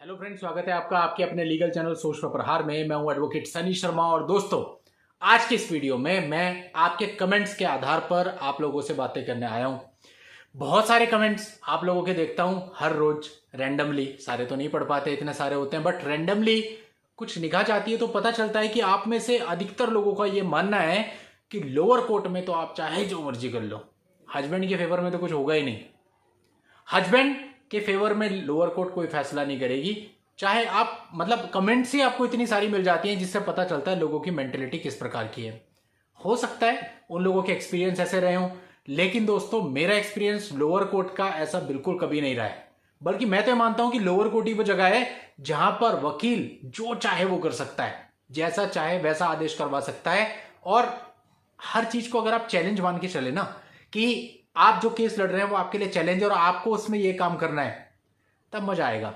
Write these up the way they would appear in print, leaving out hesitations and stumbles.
Hello friends, स्वागत है आपका आपके अपने लीगल चैनल सोच पर प्रहार में। मैं हूं एडवोकेट सनी शर्मा और दोस्तों, आज के इस वीडियो में मैं आपके कमेंट्स के आधार पर आप लोगों से बातें करने आया हूं। बहुत सारे कमेंट्स आप लोगों के देखता हूं हर रोज रैंडमली, सारे तो नहीं पढ़ पाते, इतने सारे होते हैं, बट रैंडमली कुछ निगाह जाती है तो पता चलता है कि आप में से अधिकतर लोगों का यह मानना है कि लोअर कोर्ट में तो आप चाहे जो मर्जी कर लो, हस्बैंड के फेवर में तो कुछ होगा ही नहीं। हस्बैंड के फेवर में लोअर कोर्ट कोई फैसला नहीं करेगी। चाहे आप कमेंट से आपको इतनी सारी मिल जाती हैं जिससे पता चलता है लोगों की मेंटेलिटी किस प्रकार की है। हो सकता है उन लोगों के एक्सपीरियंस ऐसे रहे हों, लेकिन दोस्तों मेरा एक्सपीरियंस लोअर कोर्ट का ऐसा बिल्कुल कभी नहीं रहा है। बल्कि मैं तो मानता हूं कि लोअर कोर्ट ही वो जगह है जहां पर वकील जो चाहे वो कर सकता है, जैसा चाहे वैसा आदेश करवा सकता है। और हर चीज को अगर आप चैलेंज मान के चले ना कि आप जो केस लड़ रहे हैं वो आपके लिए चैलेंज है और आपको उसमें ये काम करना है, तब मजा आएगा।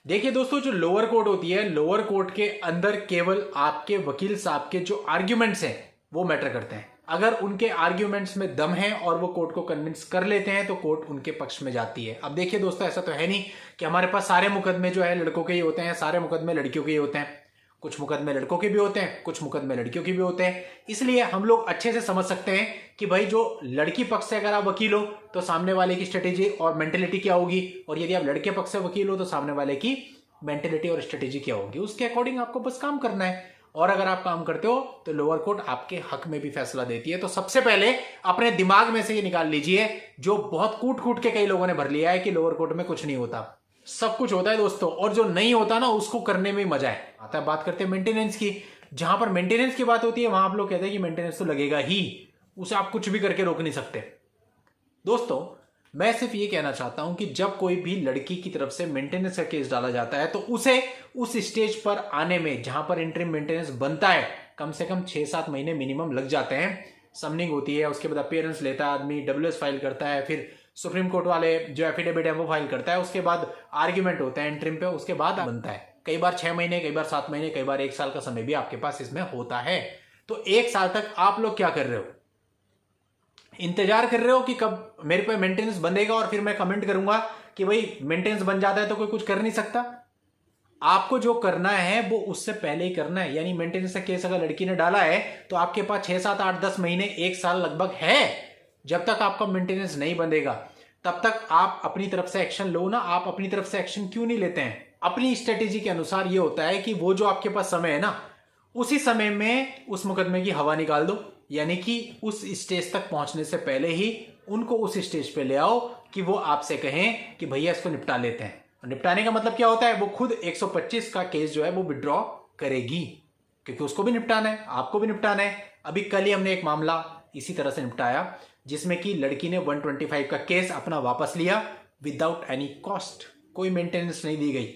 देखिए दोस्तों, जो लोअर कोर्ट होती है, लोअर कोर्ट के अंदर केवल आपके वकील साहब के जो आर्ग्यूमेंट्स हैं वो मैटर करते हैं। अगर उनके आर्ग्यूमेंट्स में दम है और वो कोर्ट को कन्विंस कर लेते हैं तो कोर्ट उनके पक्ष में जाती है। अब देखिए दोस्तों, ऐसा तो है नहीं कि हमारे पास सारे मुकदमे जो है लड़कों के ही होते हैं, सारे मुकदमे लड़कियों के ही होते हैं। कुछ मुकदमे लड़कों के भी होते हैं, कुछ मुकदमे लड़कियों के भी होते हैं। इसलिए हम लोग अच्छे से समझ सकते हैं कि भाई जो लड़की पक्ष से अगर आप वकील हो तो सामने वाले की स्ट्रेटेजी और मेंटेलिटी क्या होगी, और यदि आप लड़के पक्ष से वकील हो तो सामने वाले की मेंटेलिटी और स्ट्रेटेजी क्या होगी, उसके अकॉर्डिंग आपको बस काम करना है। और अगर आप काम करते हो तो लोअर कोर्ट आपके हक में भी फैसला देती है। तो सबसे पहले अपने दिमाग में से ये निकाल लीजिए जो बहुत कूट कूट के कई लोगों ने भर लिया है कि लोअर कोर्ट में कुछ नहीं होता। सब कुछ होता है दोस्तों, और जो नहीं होता ना उसको करने में मजा है आता है। बात करते हैं मेंटेनेंस की। जहां पर मेंटेनेंस की बात होती है वहां आप लोग कहते हैं कि मेंटेनेंस तो लगेगा ही, उसे आप कुछ भी करके रोक नहीं सकते। दोस्तों मैं सिर्फ ये कहना चाहता हूं कि जब कोई भी लड़की की तरफ से मेंटेनेंस का केस डाला जाता है तो उसे उस स्टेज पर आने में, जहां पर इंटरिम मेंटेनेंस बनता है, कम से कम 6-7 महीने मिनिमम लग जाते हैं। समनिंग होती है, उसके बाद अपीयरेंस लेता है आदमी, WS फाइल करता है, फिर सुप्रीम कोर्ट वाले जो एफिडेविट है वो फाइल करता है, उसके बाद आर्ग्यूमेंट होता है इंटरिम पे, उसके बाद बनता है। कई बार 6 महीने, कई बार 7 महीने, कई बार 1 साल का समय भी आपके पास इसमें होता है। तो 1 साल तक आप लोग क्या कर रहे हो? इंतजार कर रहे हो कि कब मेरे पे मेंटेनेंस बनेगा और फिर मैं कमेंट करूंगा कि भाई मेंटेनेंस बन जाता है तो कोई कुछ कर नहीं सकता। आपको जो करना है वो उससे पहले ही करना है। यानी मेंटेनेंस का केस अगर लड़की ने डाला है तो आपके पास 6, 7, 8, 10 महीने, 1 साल लगभग है। जब तक आपका मेंटेनेंस नहीं बंधेगा तब तक आप अपनी तरफ से एक्शन लो ना। आप अपनी तरफ से एक्शन क्यों नहीं लेते हैं? अपनी स्ट्रेटेजी के अनुसार ये होता है कि वो जो आपके पास समय है ना, उसी समय में उस मुकदमे की हवा निकाल दो। यानी कि उस स्टेज तक पहुंचने से पहले ही उनको उस स्टेज पे ले आओ कि वो आपसे कहें कि भैया इसको निपटा लेते हैं। और निपटाने का मतलब क्या होता है? वो खुद 125 का केस जो है वो विड्रॉ करेगी, क्योंकि उसको भी निपटाना है, आपको भी निपटाना है। अभी कल ही हमने एक मामला इसी तरह से निपटाया जिसमें कि लड़की ने 125 का केस अपना वापस लिया विदाउट एनी कॉस्ट, कोई मेंटेनेंस नहीं दी गई।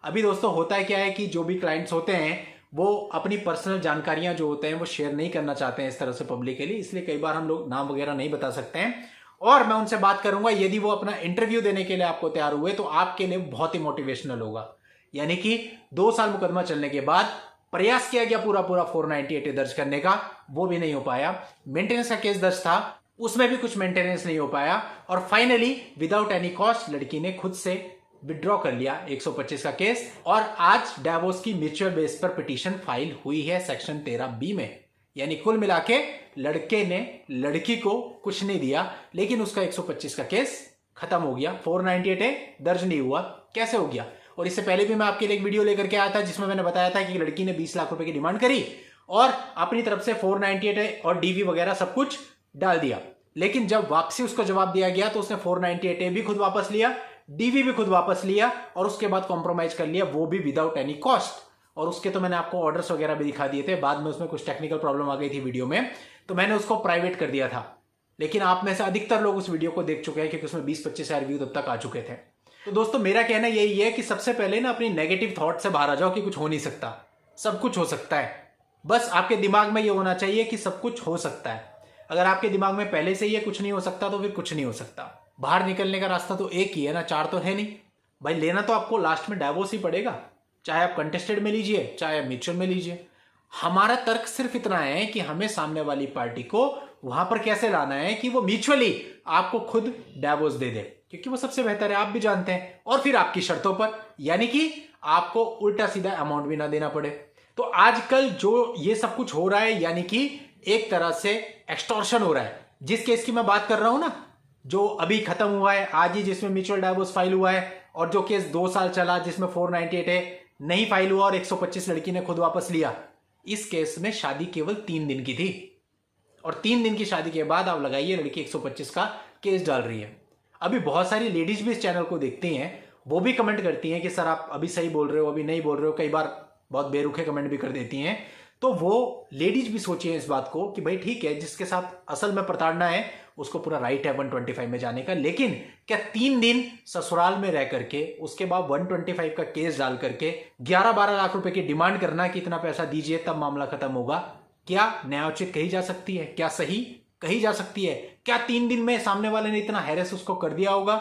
अभी दोस्तों होता है क्या है कि जो भी क्लाइंट्स होते हैं वो अपनी पर्सनल जानकारियां जो होते हैं वो शेयर नहीं करना चाहते हैं इस तरह से पब्लिकली, इसलिए कई बार हम लोग नाम वगैरह नहीं बता सकते हैं। और मैं उनसे बात करूंगा, यदि वो अपना इंटरव्यू देने के लिए आपको तैयार हुए तो आपके लिए बहुत ही मोटिवेशनल होगा। यानी कि 2 साल मुकदमा चलने के बाद प्रयास किया गया पूरा 498 दर्ज करने का, वो भी नहीं हो पाया। मेंटेनेंस का केस दर्ज था, उसमें भी कुछ मेंटेनेंस नहीं हो पाया, और फाइनली विदाउट एनी कॉस्ट लड़की ने खुद से विड्रॉ कर लिया 125 का केस। और आज डाइवोर्स की म्यूचुअल बेस पर पिटीशन फाइल हुई है सेक्शन 13B में। यानी कुल मिला के लड़के ने लड़की को कुछ नहीं दिया, लेकिन उसका 125 का केस खत्म हो गया। 498A दर्ज नहीं हुआ। कैसे हो गया? और इससे पहले भी मैं आपके लिए एक वीडियो लेकर के आया था जिसमें मैंने बताया था कि लड़की ने 20 लाख रुपए की डिमांड करी और अपनी तरफ से 498A और DV वगैरह सब कुछ डाल दिया। लेकिन जब वापसी उसको जवाब दिया गया तो उसने 498A भी खुद वापस लिया, DV भी खुद वापस लिया, और उसके बाद कॉम्प्रोमाइज कर लिया, वो भी विदाउट एनी कॉस्ट। और उसके तो मैंने आपको ऑर्डर्स वगैरह भी दिखा दिए थे। बाद में उसमें कुछ टेक्निकल प्रॉब्लम आ गई थी वीडियो में, तो मैंने उसको प्राइवेट कर दिया था। लेकिन आप में से अधिकतर लोग उस वीडियो को देख चुके हैं क्योंकि उसमें 20-25 व्यू तब तक आ चुके थे। तो दोस्तों मेरा कहना यही है कि सबसे पहले ना अपनी नेगेटिव थॉट से बाहर आ जाओ कि कुछ हो नहीं सकता। सब कुछ हो सकता है। बस आपके दिमाग में यह होना चाहिए कि सब कुछ हो सकता है। अगर आपके दिमाग में पहले से ही कुछ नहीं हो सकता तो फिर कुछ नहीं हो सकता। बाहर निकलने का रास्ता तो एक ही है ना, 4 तो है नहीं भाई। लेना तो आपको लास्ट में डाइवोर्स ही पड़ेगा, चाहे आप कंटेस्टेड में लीजिए चाहे आप म्यूचुअल में लीजिए। हमारा तर्क सिर्फ इतना है कि हमें सामने वाली पार्टी को वहां पर कैसे लाना है कि वो म्यूचुअली आपको खुद डाइवोर्स दे दे, क्योंकि वो सबसे बेहतर है, आप भी जानते हैं। और फिर आपकी शर्तों पर, यानी कि आपको उल्टा सीधा अमाउंट भी ना देना पड़े। तो आजकल जो ये सब कुछ हो रहा है, यानी कि एक तरह से एक्सटॉर्शन हो रहा है। जिस केस की मैं बात कर रहा हूं ना, जो अभी खत्म हुआ है आज ही, जिसमें म्यूचुअल डाइवोर्स फाइल हुआ है, और जो केस 2 साल चला जिसमें 498 है नहीं फाइल हुआ और 125 लड़की ने खुद वापस लिया। इस केस में शादी केवल 3 दिन की थी, और 3 दिन की शादी के बाद आप लगाइए लड़की 125 का केस डाल रही है। अभी बहुत सारी लेडीज भी इस चैनल को देखती हैं, वो भी कमेंट करती हैं कि सर आप अभी सही बोल रहे हो, अभी नहीं बोल रहे हो, कई बार बहुत बेरुखे कमेंट भी कर देती हैं। तो वो लेडीज भी सोचिए इस बात को कि भाई ठीक है, जिसके साथ असल में प्रताड़ना है उसको पूरा राइट है 125 में जाने का, लेकिन क्या 3 दिन ससुराल में रह करके उसके बाद 125 का केस डाल करके 11-12 लाख रुपए की डिमांड करना कि इतना पैसा दीजिए तब मामला खत्म होगा, क्या न्यायोचित कही जा सकती है? क्या सही कही जा सकती है? क्या 3 दिन में सामने वाले ने इतना हैरेस उसको कर दिया होगा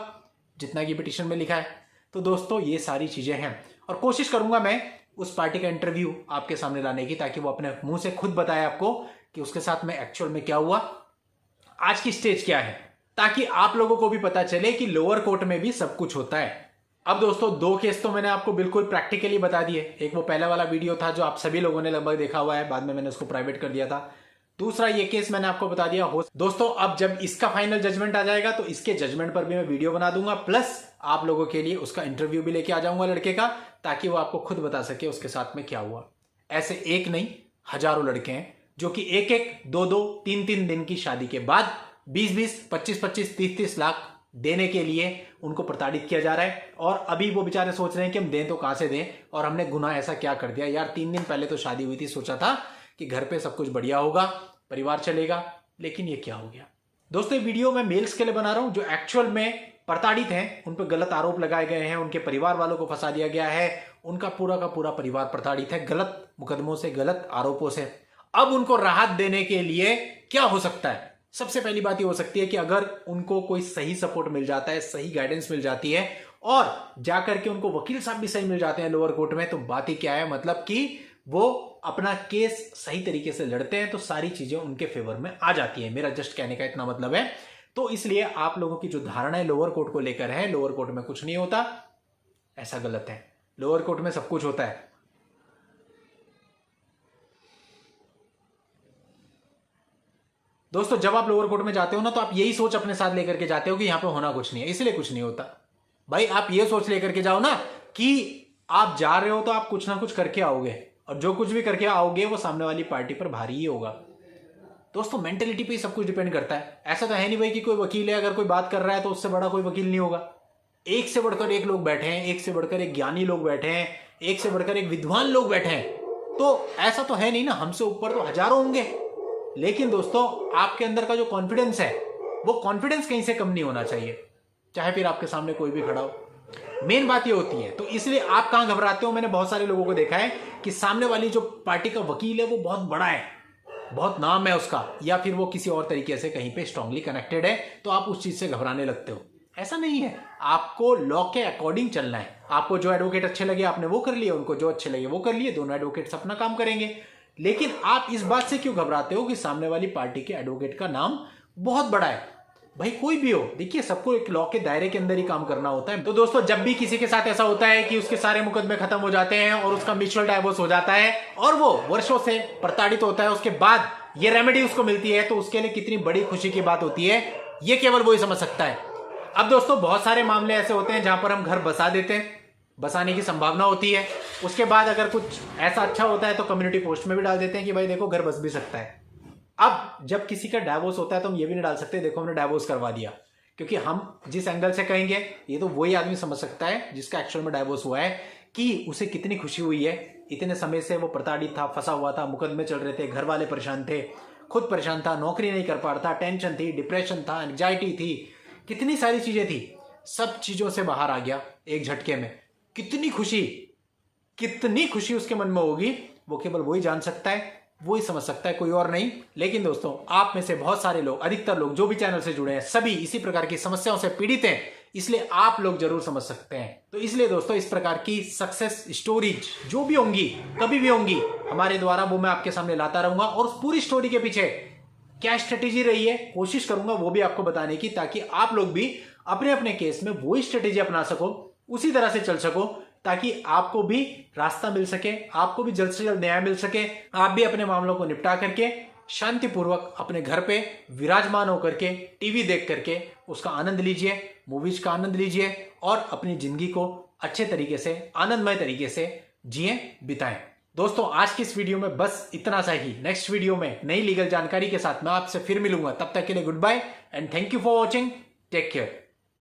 जितना कि पिटीशन में लिखा है? तो दोस्तों ये सारी चीजें हैं, और कोशिश करूंगा मैं उस पार्टी का इंटरव्यू आपके सामने लाने की, ताकि वो अपने मुंह से खुद बताए आपको कि उसके साथ में एक्चुअल में क्या हुआ, आज की स्टेज क्या है, ताकि आप लोगों को भी पता चले कि लोअर कोर्ट में भी सब कुछ होता है। अब दोस्तों 2 केस तो मैंने आपको बिल्कुल प्रैक्टिकली बता दिए। एक वो पहला वाला वीडियो था जो आप सभी लोगों ने लगभग देखा हुआ है, बाद में मैंने उसको प्राइवेट कर दिया था। दूसरा ये केस मैंने आपको बता दिया। दोस्तों अब जब इसका फाइनल जजमेंट आ जाएगा तो इसके जजमेंट पर भी मैं वीडियो बना दूंगा, प्लस आप लोगों के लिए उसका इंटरव्यू भी लेके आ जाऊंगा लड़के का, ताकि वो आपको खुद बता सके उसके साथ में क्या हुआ। ऐसे एक नहीं हजारों लड़के हैं जो कि 1-1, 2-2, 3-3 दिन की शादी के बाद 20-20, 25-25, 30-30 लाख देने के लिए उनको प्रताड़ित किया जा रहा है। और अभी वो बेचारे सोच रहे हैं कि हम दें तो कहां से दें, और हमने गुनाह ऐसा क्या कर दिया यार। 3 दिन पहले तो शादी हुई थी, सोचा था कि घर पे सब कुछ बढ़िया होगा, परिवार चलेगा, लेकिन ये क्या हो गया। दोस्तों ये वीडियो मैं मेल्स के लिए बना रहा हूं जो एक्चुअल में प्रताड़ित हैं, उन पर गलत आरोप लगाए गए हैं, उनके परिवार वालों को फंसा दिया गया है, उनका पूरा का पूरा परिवार प्रताड़ित है गलत मुकदमों से, गलत आरोपों से। अब उनको राहत देने के लिए क्या हो सकता है? सबसे पहली बात ये हो सकती है कि अगर उनको कोई सही सपोर्ट मिल जाता है, सही गाइडेंस मिल जाती है, और जाकर के उनको वकील साहब भी सही मिल जाते हैं लोअर कोर्ट में, तो बात ही क्या है, मतलब कि वो अपना केस सही तरीके से लड़ते हैं तो सारी चीजें उनके फेवर में आ जाती है। मेरा जस्ट कहने का इतना मतलब है। तो इसलिए आप लोगों की जो धारणाएं लोअर कोर्ट को लेकर है, लोअर कोर्ट में कुछ नहीं होता, ऐसा गलत है। लोअर कोर्ट में सब कुछ होता है। दोस्तों जब आप लोअर कोर्ट में जाते हो ना, तो आप यही सोच अपने साथ लेकर के जाते हो कि यहां पे होना कुछ नहीं है, इसलिए कुछ नहीं होता। भाई आप ये सोच लेकर के जाओ ना कि आप जा रहे हो तो आप कुछ ना कुछ करके आओगे, और जो कुछ भी करके आओगे वो सामने वाली पार्टी पर भारी ही होगा। दोस्तों मेंटेलिटी पे सब कुछ डिपेंड करता है। ऐसा तो है नहीं भाई कि कोई वकील है, अगर कोई बात कर रहा है तो उससे बड़ा कोई वकील नहीं होगा। एक से बढ़कर एक लोग बैठे हैं, एक से बढ़कर एक ज्ञानी लोग बैठे हैं, एक से बढ़कर एक विद्वान लोग बैठे हैं। तो ऐसा तो है नहीं ना, हमसे ऊपर तो हजारों होंगे। लेकिन दोस्तों आपके अंदर का जो कॉन्फिडेंस है, वो कॉन्फिडेंस कहीं से कम नहीं होना चाहिए, चाहे फिर आपके सामने कोई भी खड़ा हो। मेन बात ये होती है। तो इसलिए आप कहां घबराते हो? मैंने बहुत सारे लोगों को देखा है कि सामने वाली जो पार्टी का वकील है वो बहुत बड़ा है, बहुत नाम है उसका, या फिर वो किसी और तरीके से कहीं पे स्ट्रांगली कनेक्टेड है, तो आप उस चीज से घबराने लगते हो। ऐसा नहीं है, आपको लॉ के अकॉर्डिंग चलना है। आपको जो एडवोकेट अच्छे लगे आपने वो कर लिए, उनको जो अच्छे लगे वो कर लिए, दोनों एडवोकेट्स अपना काम करेंगे। लेकिन आप इस बात से क्यों घबराते हो कि सामने वाली पार्टी के एडवोकेट का नाम बहुत बड़ा है? भाई कोई भी हो, देखिए सबको एक लॉ के दायरे के अंदर ही काम करना होता है। तो दोस्तों जब भी किसी के साथ ऐसा होता है कि उसके सारे मुकदमे खत्म हो जाते हैं और उसका म्यूचुअल डाइवोर्स हो जाता है और वो वर्षों से प्रताड़ित होता है, उसके बाद ये रेमेडी उसको मिलती है, तो उसके लिए कितनी बड़ी खुशी की बात होती है, ये केवल वही समझ सकता है। अब दोस्तों बहुत सारे मामले ऐसे होते हैं जहां पर हम घर बसा देते हैं, बसाने की संभावना होती है, उसके बाद अगर कुछ ऐसा अच्छा होता है तो कम्युनिटी पोस्ट में भी डाल देते हैं कि भाई देखो घर बस भी सकता है। अब जब किसी का डाइवोर्स होता है तो हम ये भी नहीं डाल सकते देखो हमने डाइवोर्स करवा दिया, क्योंकि हम जिस एंगल से कहेंगे ये तो वही आदमी समझ सकता है जिसका एक्चुअल में डाइवोर्स हुआ है, कि उसे कितनी खुशी हुई है। इतने समय से वो प्रताड़ित था, फंसा हुआ था, मुकदमे चल रहे थे, घर वाले परेशान थे, खुद परेशान था, नौकरी नहीं कर पा रहा था, टेंशन थी, डिप्रेशन था, एंग्जाइटी थी, कितनी सारी चीजें थी, सब चीजों से बाहर आ गया एक झटके में। कितनी खुशी उसके मन में होगी, वो केवल वही जान सकता है, वही समझ सकता है, कोई और नहीं। लेकिन दोस्तों आप में से बहुत सारे लोग, अधिकतर लोग जो भी चैनल से जुड़े हैं, सभी इसी प्रकार की समस्याओं से पीड़ित हैं, इसलिए आप लोग जरूर समझ सकते हैं। तो इसलिए दोस्तों इस प्रकार की सक्सेस स्टोरीज जो भी होंगी, कभी भी होंगी हमारे द्वारा, वो मैं आपके सामने लाता रहूंगा, और उस पूरी स्टोरी के पीछे क्या स्ट्रेटेजी रही है कोशिश करूंगा वो भी आपको बताने की, ताकि आप लोग भी अपने अपने केस में वही स्ट्रेटेजी अपना सको, उसी तरह से चल सको ताकि आपको भी रास्ता मिल सके, आपको भी जल्द से जल्द न्याय मिल सके, आप भी अपने मामलों को निपटा करके शांतिपूर्वक अपने घर पे विराजमान होकर के टीवी देख करके उसका आनंद लीजिए, मूवीज का आनंद लीजिए और अपनी जिंदगी को अच्छे तरीके से, आनंदमय तरीके से जिए, बिताएं। दोस्तों, आज की इस वीडियो में बस इतना सा ही। नेक्स्ट वीडियो में नई लीगल जानकारी के साथ मैं आपसे फिर मिलूंगा। तब तक के लिए goodbye and thank you for watching. Take care.